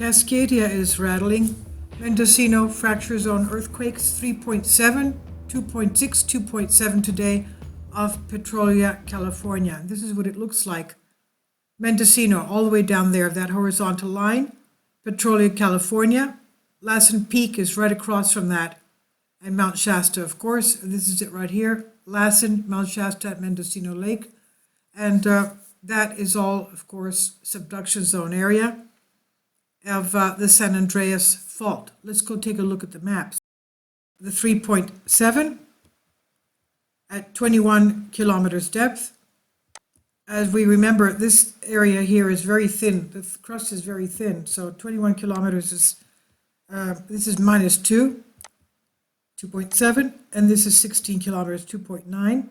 Cascadia is rattling. Mendocino fracture zone earthquakes 3.7, 2.6, 2.7 today off Petrolia, California. This is what it looks like. Mendocino, all the way down there, that horizontal line. Petrolia, California. Lassen Peak is right across from that. And Mount Shasta, of course. This is it right here. Lassen, Mount Shasta at Mendocino Lake. And that is all, of course, subduction zone area of the San Andreas fault. Let's go take a look at the maps. The 3.7 at 21 kilometers depth. As we remember, this area here is very thin. The crust is very thin. So 21 kilometers is, this is minus 2, 2.7, and this is 16 kilometers, 2.9.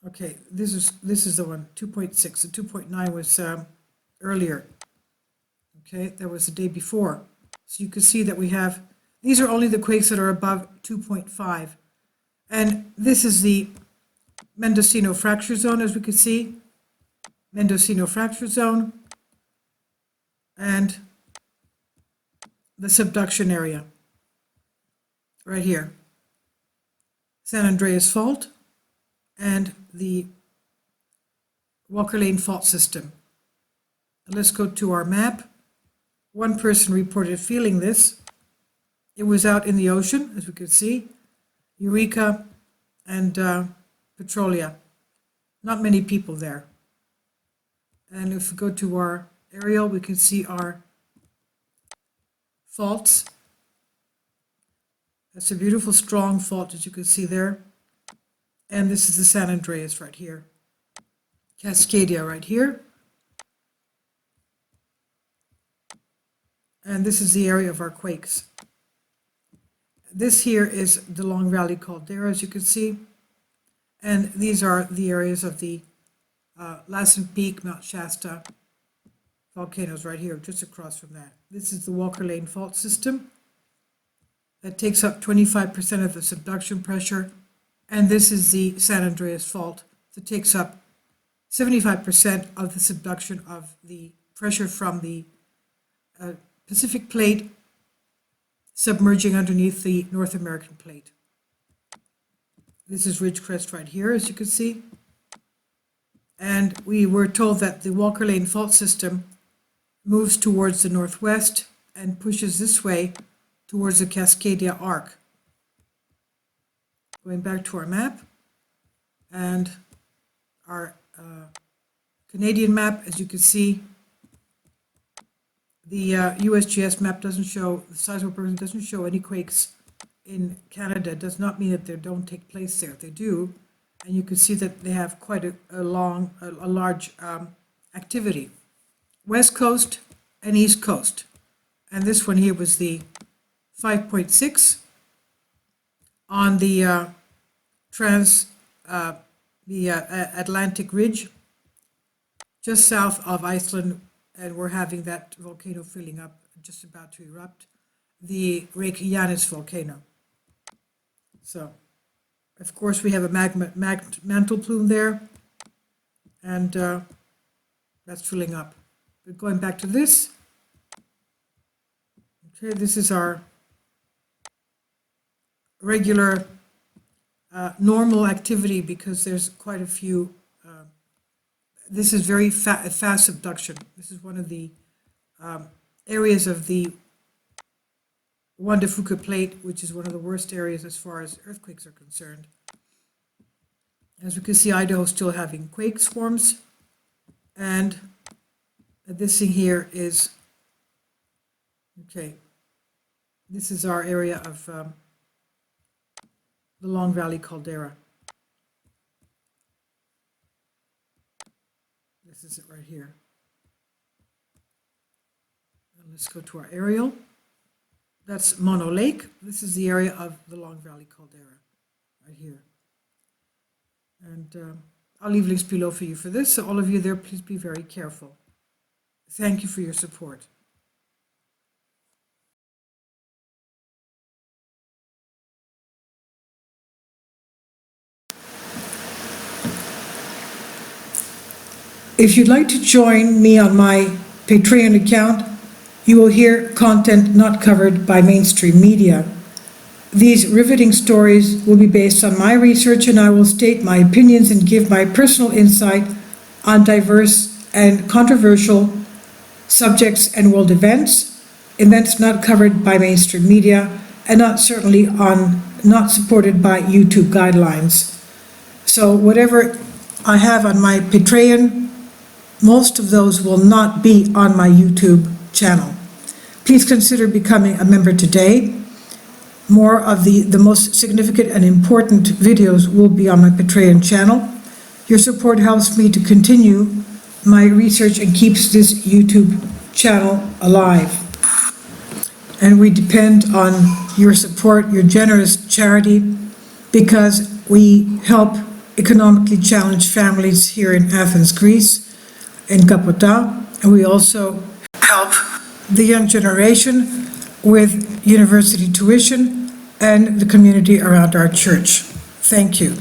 Okay, this is the one, 2.6. The 2.9 was earlier. Okay, that was the day before. So you can see that we have, these are only the quakes that are above 2.5. And this is the Mendocino fracture zone, as we can see. Mendocino fracture zone. And the subduction area. Right here. San Andreas fault and the Walker Lane fault system. And let's go to our map. One person reported feeling this. It was out in the ocean, as we could see. Eureka and Petrolia. Not many people there. And if we go to our aerial, we can see our faults. That's a beautiful, strong fault, as you can see there. And this is the San Andreas right here. Cascadia right here. And this is the area of our quakes. This here is the Long Valley caldera, as you can see. And these are the areas of the Lassen Peak, Mount Shasta volcanoes right here, just across from that. This is the Walker Lane fault system. That takes up 25% of the subduction pressure. And this is the San Andreas fault that takes up 75% of the subduction of the pressure from the Pacific plate submerging underneath the North American plate. This is Ridgecrest right here, as you can see. And we were told that the Walker Lane fault system moves towards the northwest and pushes this way towards the Cascadia arc. Going back to our map and our Canadian map, as you can see, the USGS map doesn't show, the seismic program doesn't show any quakes in Canada. It does not mean that they don't take place there. They do, and you can see that they have quite a large activity. West Coast and East Coast. And this one here was the 5.6 on the Atlantic Ridge, just south of Iceland, and we're having that volcano filling up, just about to erupt, the Reykjanes volcano. So, of course, we have a mantle plume there, and that's filling up. But going back to this, okay, this is our regular normal activity, because there's quite a few. This is very fast subduction. This is one of the areas of the Juan de Fuca plate, which is one of the worst areas as far as earthquakes are concerned. As we can see, Idaho is still having quake swarms. And this thing here is, okay, this is our area of the Long Valley caldera. This is it right here. And let's go to our aerial. That's Mono Lake. This is the area of the Long Valley caldera right here. And I'll leave links below for you for this. So all of you there, please be very careful. Thank you for your support. If you'd like to join me on my Patreon account, You will hear content not covered by mainstream media. These riveting stories will be based on my research, and I will state my opinions and give my personal insight on diverse and controversial subjects and world events not covered by mainstream media, and not supported by YouTube guidelines. So whatever I have on my Patreon, most of those will not be on my YouTube channel. Please consider becoming a member today. More of the most significant and important videos will be on my Patreon channel. Your support helps me to continue my research and keeps this YouTube channel alive. And we depend on your support, your generous charity, because we help economically challenged families here in Athens, Greece, in Kapota, and we also help the young generation with university tuition and the community around our church. Thank you.